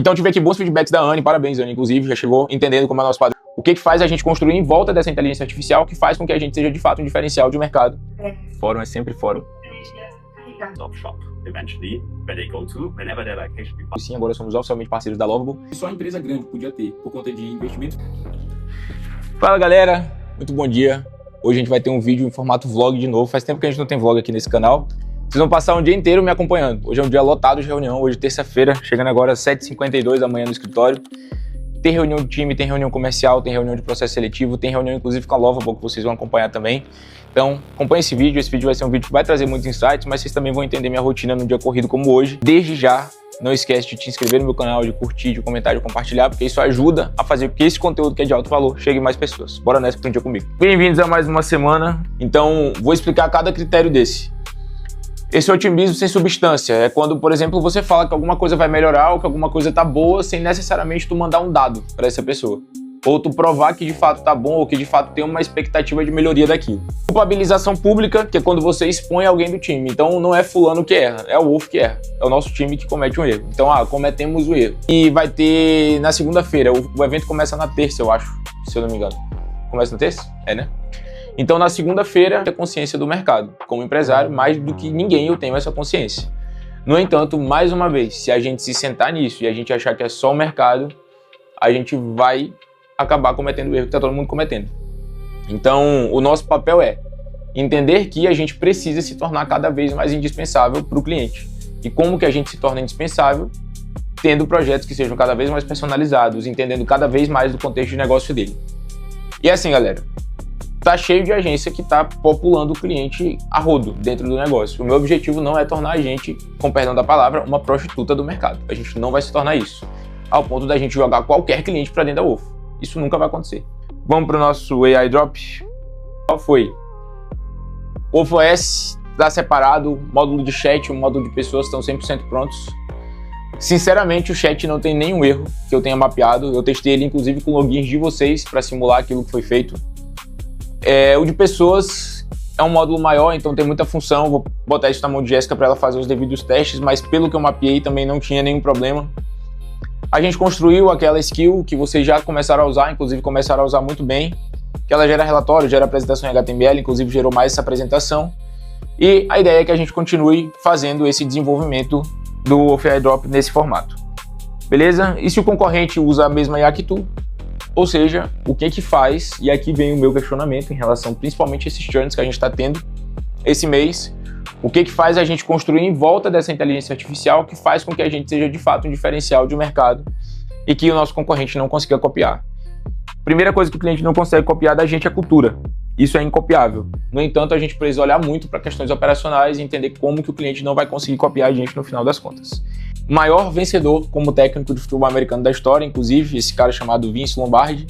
Então tive aqui bons feedbacks da Anne, parabéns Anne, inclusive, já chegou entendendo como é o nosso padrão. O que faz a gente construir em volta dessa inteligência artificial, que faz com que a gente seja de fato um diferencial de mercado. Fórum é sempre fórum. Sim, agora somos oficialmente parceiros da Lovable. Só a empresa grande podia ter, por conta de investimento. Fala galera, muito bom dia. Hoje a gente vai ter um vídeo em formato vlog de novo. Faz tempo que a gente não tem vlog aqui nesse canal. Vocês vão passar um dia inteiro me acompanhando. Hoje é um dia lotado de reunião, hoje terça-feira, chegando agora às 7h52 da manhã no escritório. Tem reunião de time, tem reunião comercial, tem reunião de processo seletivo, tem reunião inclusive com a Lovable que vocês vão acompanhar também. Então, acompanhe esse vídeo vai ser um vídeo que vai trazer muitos insights, mas vocês também vão entender minha rotina num dia corrido como hoje. Desde já, não esquece de te inscrever no meu canal, de curtir, de comentar, de compartilhar, porque isso ajuda a fazer com que esse conteúdo que é de alto valor chegue a mais pessoas. Bora nessa pra um dia comigo. Bem-vindos a mais uma semana. Então, vou explicar cada critério desse. Esse é o otimismo sem substância. É quando, por exemplo, você fala que alguma coisa vai melhorar ou que alguma coisa tá boa sem necessariamente tu mandar um dado para essa pessoa. Ou tu provar que de fato tá bom ou que de fato tem uma expectativa de melhoria daquilo. Culpabilização pública, que é quando você expõe alguém do time. Então não é fulano que erra, é o Wolf que erra. É o nosso time que comete um erro. Então, cometemos o erro. E vai ter na segunda-feira. O evento começa na terça, eu acho, se eu não me engano. Começa na terça? É, né? Então, na segunda-feira, a consciência do mercado. Como empresário, mais do que ninguém eu tenho essa consciência. No entanto, mais uma vez, se a gente se sentar nisso e a gente achar que é só o mercado, a gente vai acabar cometendo o erro que está todo mundo cometendo. Então, o nosso papel é entender que a gente precisa se tornar cada vez mais indispensável para o cliente. E como que a gente se torna indispensável? Tendo projetos que sejam cada vez mais personalizados, entendendo cada vez mais do contexto de negócio dele. E assim, galera, tá cheio de agência que tá populando o cliente a rodo dentro do negócio. O meu objetivo não é tornar a gente, com perdão da palavra, uma prostituta do mercado. A gente não vai se tornar isso, ao ponto da gente jogar qualquer cliente para dentro da Wolf. Isso nunca vai acontecer. Vamos para o nosso AI Drop. Qual foi? Wolf OS está separado, módulo de chat, o módulo de pessoas estão 100% prontos. Sinceramente, o chat não tem nenhum erro que eu tenha mapeado. Eu testei ele, inclusive, com logins de vocês para simular aquilo que foi feito. O de pessoas é um módulo maior, então tem muita função. Vou botar isso na mão de Jéssica para ela fazer os devidos testes, mas pelo que eu mapeei também não tinha nenhum problema. A gente construiu aquela skill que vocês já começaram a usar, inclusive começaram a usar muito bem, que ela gera relatório, gera apresentação em HTML, inclusive gerou mais essa apresentação. E a ideia é que a gente continue fazendo esse desenvolvimento do Wolf AI Drop nesse formato. Beleza? E se o concorrente usa a mesma IA que tu? Ou seja, o que faz, e aqui vem o meu questionamento em relação principalmente a esses churns que a gente está tendo esse mês, o que faz a gente construir em volta dessa inteligência artificial que faz com que a gente seja de fato um diferencial de mercado e que o nosso concorrente não consiga copiar. Primeira coisa que o cliente não consegue copiar da gente é a cultura. Isso é incopiável. No entanto, a gente precisa olhar muito para questões operacionais e entender como que o cliente não vai conseguir copiar a gente no final das contas. O maior vencedor como técnico de futebol americano da história, inclusive, esse cara chamado Vince Lombardi,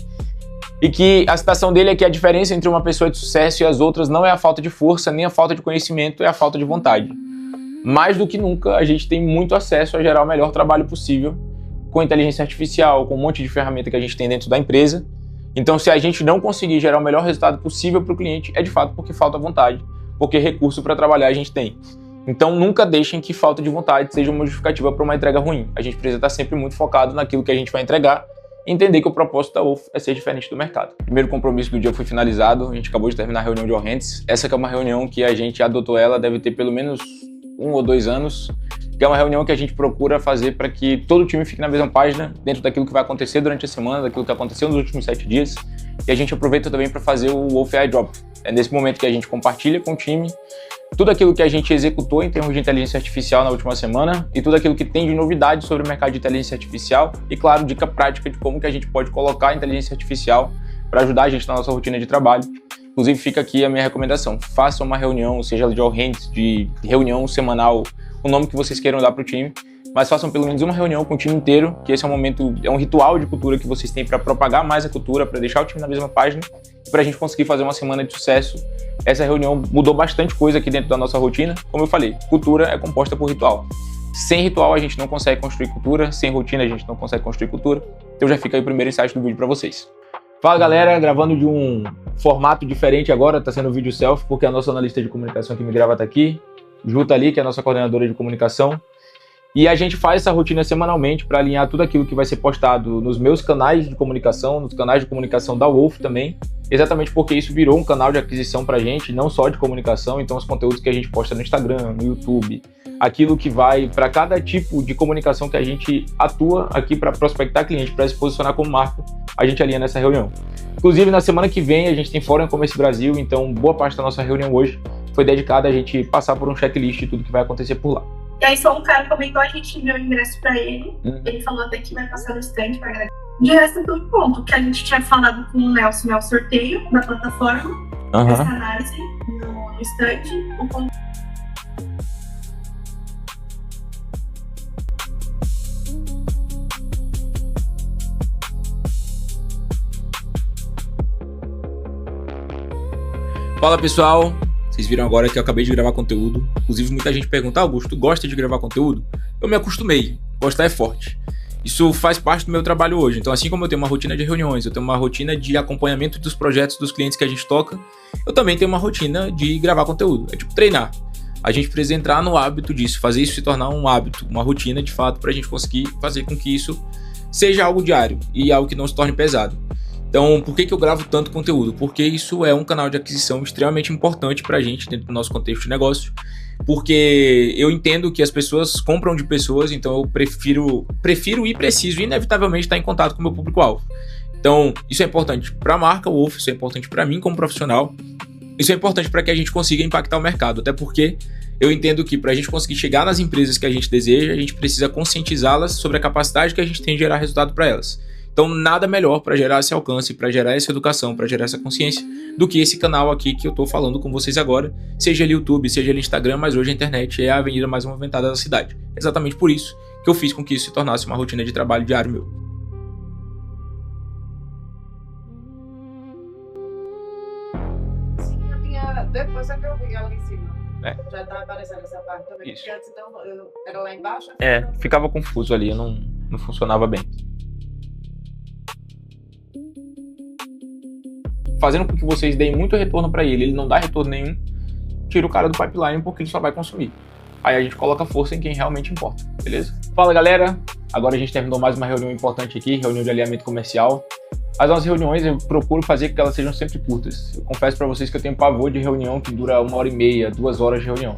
e que a citação dele é que a diferença entre uma pessoa de sucesso e as outras não é a falta de força, nem a falta de conhecimento, é a falta de vontade. Mais do que nunca, a gente tem muito acesso a gerar o melhor trabalho possível com inteligência artificial, com um monte de ferramenta que a gente tem dentro da empresa. Então, se a gente não conseguir gerar o melhor resultado possível para o cliente, é de fato porque falta vontade, porque recurso para trabalhar a gente tem. Então, nunca deixem que falta de vontade seja uma justificativa para uma entrega ruim. A gente precisa estar sempre muito focado naquilo que a gente vai entregar e entender que o propósito da Wolf é ser diferente do mercado. O primeiro compromisso do dia foi finalizado, a gente acabou de terminar a reunião de All-Hands. Essa que é uma reunião que a gente adotou ela, deve ter pelo menos 1 ou 2 anos, que é uma reunião que a gente procura fazer para que todo o time fique na mesma página, dentro daquilo que vai acontecer durante a semana, daquilo que aconteceu nos últimos 7 dias, e a gente aproveita também para fazer o Wolf AI Drop. É nesse momento que a gente compartilha com o time tudo aquilo que a gente executou em termos de inteligência artificial na última semana e tudo aquilo que tem de novidade sobre o mercado de inteligência artificial e, claro, dica prática de como que a gente pode colocar a inteligência artificial para ajudar a gente na nossa rotina de trabalho. Inclusive, fica aqui a minha recomendação. Faça uma reunião, seja de all-hands, de reunião semanal, o nome que vocês queiram dar para o time, mas façam pelo menos uma reunião com o time inteiro, que esse é um momento, é um ritual de cultura que vocês têm para propagar mais a cultura, para deixar o time na mesma página e para a gente conseguir fazer uma semana de sucesso. Essa reunião mudou bastante coisa aqui dentro da nossa rotina. Como eu falei, cultura é composta por ritual. Sem ritual a gente não consegue construir cultura, sem rotina a gente não consegue construir cultura. Então já fica aí o primeiro insight do vídeo para vocês. Fala galera, gravando de um formato diferente agora, tá sendo vídeo selfie, porque a nossa analista de comunicação que me grava tá aqui, Ju tá ali, que é a nossa coordenadora de comunicação. E a gente faz essa rotina semanalmente para alinhar tudo aquilo que vai ser postado nos meus canais de comunicação, nos canais de comunicação da Wolf também, exatamente porque isso virou um canal de aquisição para a gente, não só de comunicação. Então os conteúdos que a gente posta no Instagram, no YouTube, aquilo que vai para cada tipo de comunicação que a gente atua aqui para prospectar cliente, para se posicionar como marca, a gente alinha nessa reunião. Inclusive, na semana que vem, a gente tem Fórum E-Commerce Brasil, então boa parte da nossa reunião hoje foi dedicada a gente passar por um checklist de tudo que vai acontecer por lá. E aí só um cara comentou, a gente enviou o ingresso pra ele, ele falou até que vai passar no stand pra galera. De resto, tudo ponto, que a gente tinha falado com o Nelson, né, o sorteio da plataforma, essa análise no stand, o ponto. Fala pessoal, vocês viram agora que eu acabei de gravar conteúdo. Inclusive muita gente pergunta, Augusto, tu gosta de gravar conteúdo? Eu me acostumei, gostar é forte. Isso faz parte do meu trabalho hoje. Então assim como eu tenho uma rotina de reuniões, eu tenho uma rotina de acompanhamento dos projetos dos clientes que a gente toca, eu também tenho uma rotina de gravar conteúdo. É tipo treinar. A gente precisa entrar no hábito disso, fazer isso se tornar um hábito, uma rotina de fato, para a gente conseguir fazer com que isso seja algo diário e algo que não se torne pesado. Então, por que eu gravo tanto conteúdo? Porque isso é um canal de aquisição extremamente importante para a gente dentro do nosso contexto de negócio, porque eu entendo que as pessoas compram de pessoas, então eu prefiro e preciso inevitavelmente estar em contato com o meu público-alvo. Então, isso é importante para a marca Wolf, isso é importante para mim como profissional, isso é importante para que a gente consiga impactar o mercado, até porque eu entendo que para a gente conseguir chegar nas empresas que a gente deseja, a gente precisa conscientizá-las sobre a capacidade que a gente tem de gerar resultado para elas. Então, nada melhor para gerar esse alcance, para gerar essa educação, para gerar essa consciência, do que esse canal aqui que eu estou falando com vocês agora, seja ele YouTube, seja ele Instagram, mas hoje a internet é a avenida mais movimentada da cidade. Exatamente por isso que eu fiz com que isso se tornasse uma rotina de trabalho diário meu. Sim, eu tinha... Depois é que eu vi ela em cima. É. Já tá aparecendo essa parte também. Isso. Porque antes então, era lá embaixo? Ficava confuso ali, não funcionava bem. Fazendo com que vocês deem muito retorno para ele não dá retorno nenhum, tira o cara do pipeline porque ele só vai consumir. Aí a gente coloca força em quem realmente importa, beleza? Fala galera, agora a gente terminou mais uma reunião importante aqui, reunião de alinhamento comercial. As nossas reuniões eu procuro fazer que elas sejam sempre curtas. Eu confesso para vocês que eu tenho pavor de reunião que dura 1h30, 2 horas de reunião.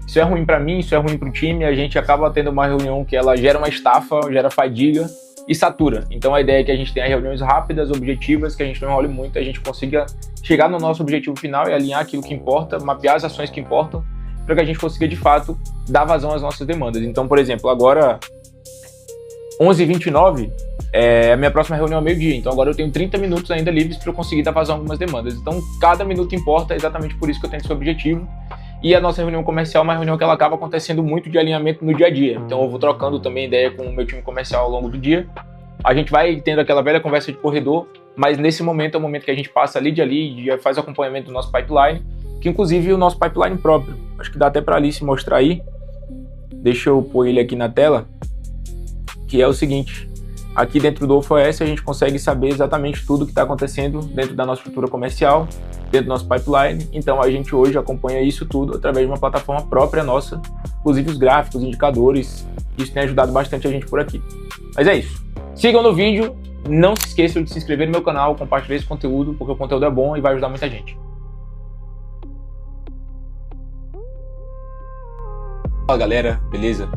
Isso é ruim para mim, isso é ruim para o time, a gente acaba tendo uma reunião que ela gera uma estafa, gera fadiga e satura. Então a ideia é que a gente tenha reuniões rápidas, objetivas, que a gente não enrole muito, a gente consiga chegar no nosso objetivo final e alinhar aquilo que importa, mapear as ações que importam, para que a gente consiga de fato dar vazão às nossas demandas. Então, por exemplo, agora 11h29 a minha próxima reunião é meio-dia, então agora eu tenho 30 minutos ainda livres para eu conseguir dar vazão a algumas demandas. Então cada minuto importa, é exatamente por isso que eu tenho esse objetivo. E a nossa reunião comercial é uma reunião que ela acaba acontecendo muito de alinhamento no dia a dia. Então eu vou trocando também ideia com o meu time comercial ao longo do dia. A gente vai tendo aquela velha conversa de corredor, mas nesse momento é o momento que a gente passa lead a lead, faz o acompanhamento do nosso pipeline, que inclusive é o nosso pipeline próprio. Acho que dá até para a Alice mostrar aí. Deixa eu pôr ele aqui na tela, que é o seguinte. Aqui dentro do OFOS a gente consegue saber exatamente tudo que está acontecendo dentro da nossa estrutura comercial, dentro do nosso pipeline. Então a gente hoje acompanha isso tudo através de uma plataforma própria nossa, inclusive os gráficos, indicadores. Isso tem ajudado bastante a gente por aqui. Mas é isso. Sigam no vídeo, não se esqueçam de se inscrever no meu canal, compartilhar esse conteúdo, porque o conteúdo é bom e vai ajudar muita gente. Fala galera, beleza?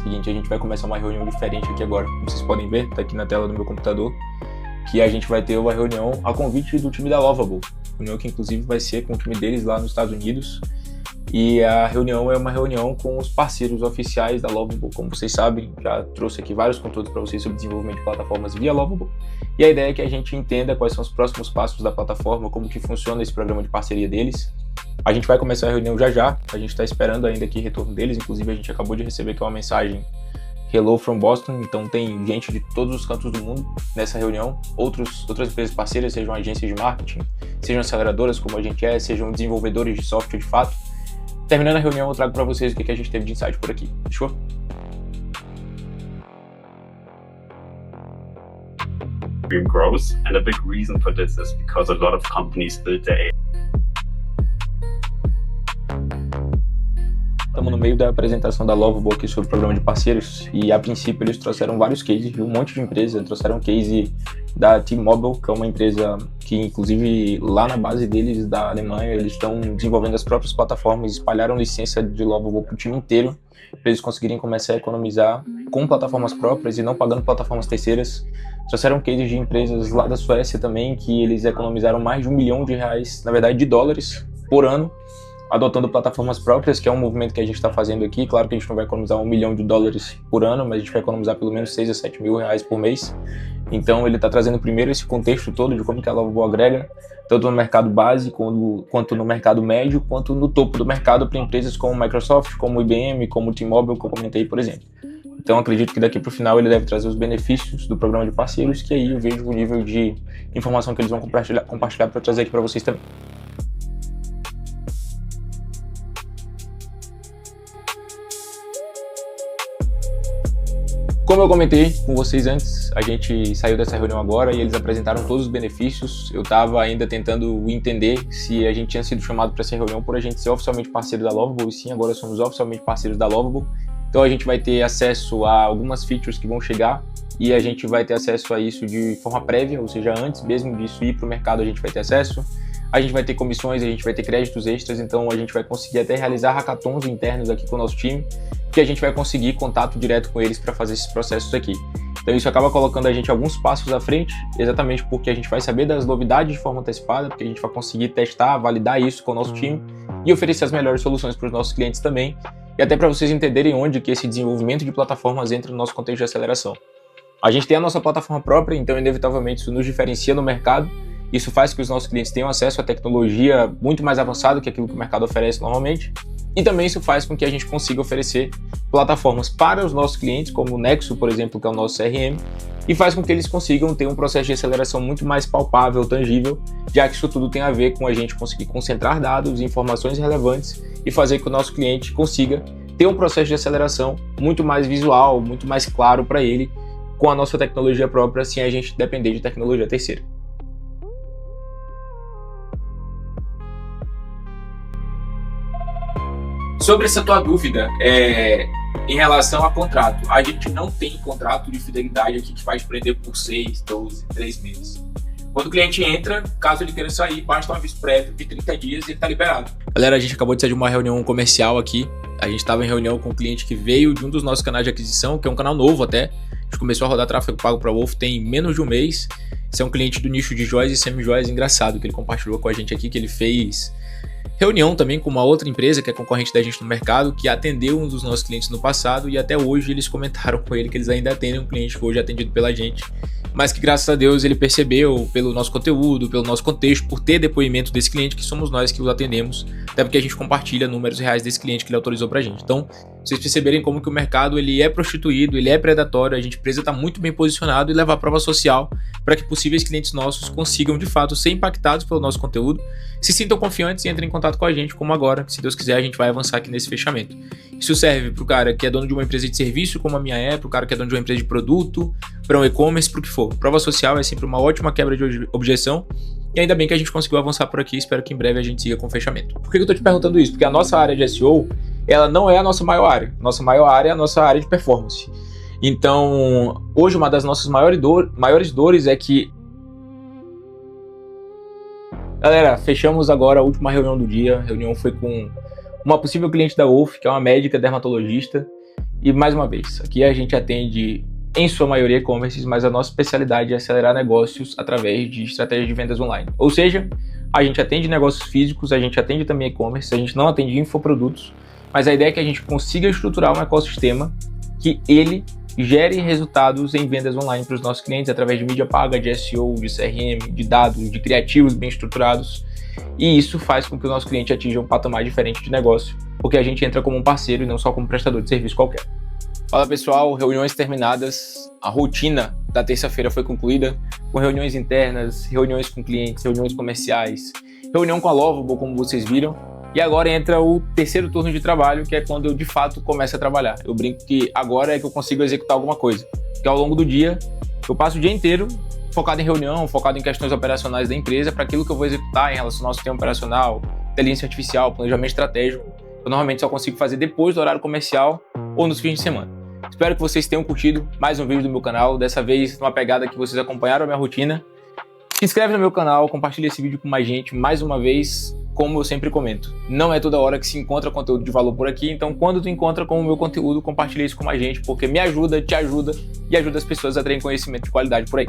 Seguinte, a gente vai começar uma reunião diferente aqui agora. Como vocês podem ver, tá aqui na tela do meu computador, que a gente vai ter uma reunião a convite do time da Lovable. Reunião que inclusive vai ser com o time deles lá nos Estados Unidos. E a reunião é uma reunião com os parceiros oficiais da Lovable. Como vocês sabem, já trouxe aqui vários conteúdos para vocês sobre desenvolvimento de plataformas via Lovable. E a ideia é que a gente entenda quais são os próximos passos da plataforma, como que funciona esse programa de parceria deles. A gente vai começar a reunião já, a gente está esperando ainda aqui o retorno deles, inclusive a gente acabou de receber aqui uma mensagem Hello from Boston, então tem gente de todos os cantos do mundo nessa reunião, outras empresas parceiras, sejam agências de marketing, sejam aceleradoras como a gente é, sejam desenvolvedores de software de fato. Terminando a reunião eu trago para vocês o que a gente teve de insight por aqui, fechou? Grows, and a big reason for this is because a lot of companies build their estamos no meio da apresentação da Lovable aqui sobre o programa de parceiros e a princípio eles trouxeram vários cases de um monte de empresas. Trouxeram um case da T-Mobile, que é uma empresa que inclusive lá na base deles da Alemanha eles estão desenvolvendo as próprias plataformas, espalharam licença de Lovable para o time inteiro para eles conseguirem começar a economizar com plataformas próprias e não pagando plataformas terceiras. Trouxeram cases de empresas lá da Suécia também que eles economizaram mais de $1 milhão, na verdade de dólares, por ano, adotando plataformas próprias, que é um movimento que a gente está fazendo aqui. Claro que a gente não vai economizar $1 milhão por ano, mas a gente vai economizar pelo menos 6 a 7 mil reais por mês. Então ele está trazendo primeiro esse contexto todo de como que a Lovable agrega, tanto no mercado base, quanto no mercado médio, quanto no topo do mercado para empresas como Microsoft, como IBM, como T-Mobile, que eu comentei, por exemplo. Então acredito que daqui para o final ele deve trazer os benefícios do programa de parceiros, que aí eu vejo o nível de informação que eles vão compartilhar para trazer aqui para vocês também. Como eu comentei com vocês antes, a gente saiu dessa reunião agora e eles apresentaram todos os benefícios. Eu estava ainda tentando entender se a gente tinha sido chamado para essa reunião por a gente ser oficialmente parceiro da Lovable, e sim, agora somos oficialmente parceiros da Lovable. Então a gente vai ter acesso a algumas features que vão chegar e a gente vai ter acesso a isso de forma prévia, ou seja, antes mesmo disso ir para o mercado a gente vai ter acesso. A gente vai ter comissões, a gente vai ter créditos extras, então a gente vai conseguir até realizar hackathons internos aqui com o nosso time, que a gente vai conseguir contato direto com eles para fazer esses processos aqui. Então isso acaba colocando a gente alguns passos à frente, exatamente porque a gente vai saber das novidades de forma antecipada, porque a gente vai conseguir testar, validar isso com o nosso time e oferecer as melhores soluções para os nossos clientes também, e até para vocês entenderem onde que esse desenvolvimento de plataformas entra no nosso contexto de aceleração. A gente tem a nossa plataforma própria, então inevitavelmente isso nos diferencia no mercado. Isso faz com que os nossos clientes tenham acesso a tecnologia muito mais avançada que aquilo que o mercado oferece normalmente. E também isso faz com que a gente consiga oferecer plataformas para os nossos clientes, como o Nexo, por exemplo, que é o nosso CRM, e faz com que eles consigam ter um processo de aceleração muito mais palpável, tangível, já que isso tudo tem a ver com a gente conseguir concentrar dados e informações relevantes e fazer com que o nosso cliente consiga ter um processo de aceleração muito mais visual, muito mais claro para ele, com a nossa tecnologia própria, sem a gente depender de tecnologia terceira. Sobre essa tua dúvida em relação a contrato, a gente não tem contrato de fidelidade aqui que vai te prender por 6, 12, 3 meses. Quando o cliente entra, caso ele queira sair, basta um aviso prévio de 30 dias e ele está liberado. Galera, a gente acabou de sair de uma reunião comercial aqui. A gente estava em reunião com um cliente que veio de um dos nossos canais de aquisição, que é um canal novo até. A gente começou a rodar tráfego pago para Wolf tem menos de um mês. Esse é um cliente do nicho de joias e semi-joias engraçado, que ele compartilhou com a gente aqui, que ele fez reunião também com uma outra empresa que é concorrente da gente no mercado, que atendeu um dos nossos clientes no passado, e até hoje eles comentaram com ele que eles ainda atendem um cliente que hoje é atendido pela gente, mas que graças a Deus ele percebeu pelo nosso conteúdo, pelo nosso contexto, por ter depoimento desse cliente, que somos nós que o atendemos, até porque a gente compartilha números reais desse cliente que ele autorizou pra gente. Então, vocês perceberem como que o mercado ele é prostituído, ele é predatório, a gente precisa estar muito bem posicionado e levar prova social para que possíveis clientes nossos consigam de fato ser impactados pelo nosso conteúdo, se sintam confiantes e entrem em contato com a gente, como agora, que se Deus quiser a gente vai avançar aqui nesse fechamento. Isso serve para o cara que é dono de uma empresa de serviço, como a minha é, para o cara que é dono de uma empresa de produto, para um e-commerce, para o que for. Prova social é sempre uma ótima quebra de objeção, e ainda bem que a gente conseguiu avançar por aqui, espero que em breve a gente siga com o fechamento. Por que eu tô te perguntando isso? Porque a nossa área de SEO, ela não é a nossa maior área. Nossa maior área é a nossa área de performance. Então, hoje uma das nossas maiores dores é que... Galera, fechamos agora a última reunião do dia. A reunião foi com uma possível cliente da Wolf, que é uma médica dermatologista. E mais uma vez, aqui a gente atende em sua maioria e-commerces, mas a nossa especialidade é acelerar negócios através de estratégias de vendas online. Ou seja, a gente atende negócios físicos, a gente atende também e-commerce, a gente não atende infoprodutos, mas a ideia é que a gente consiga estruturar um ecossistema que ele gere resultados em vendas online para os nossos clientes através de mídia paga, de SEO, de CRM, de dados, de criativos bem estruturados. E isso faz com que o nosso cliente atinja um patamar diferente de negócio, porque a gente entra como um parceiro e não só como prestador de serviço qualquer. Fala pessoal, reuniões terminadas, a rotina da terça-feira foi concluída, com reuniões internas, reuniões com clientes, reuniões comerciais, reunião com a Lovable, como vocês viram, e agora entra o terceiro turno de trabalho, que é quando eu de fato começo a trabalhar. Eu brinco que agora é que eu consigo executar alguma coisa, porque ao longo do dia eu passo o dia inteiro focado em reunião, focado em questões operacionais da empresa, para aquilo que eu vou executar em relação ao nosso sistema operacional, inteligência artificial, planejamento estratégico. Eu normalmente só consigo fazer depois do horário comercial ou nos fins de semana. Espero que vocês tenham curtido mais um vídeo do meu canal, dessa vez numa pegada que vocês acompanharam a minha rotina. Se inscreve no meu canal, compartilha esse vídeo com mais gente, mais uma vez, como eu sempre comento. Não é toda hora que se encontra conteúdo de valor por aqui, então quando tu encontra com o meu conteúdo, compartilha isso com mais gente, porque me ajuda, te ajuda e ajuda as pessoas a terem conhecimento de qualidade por aí.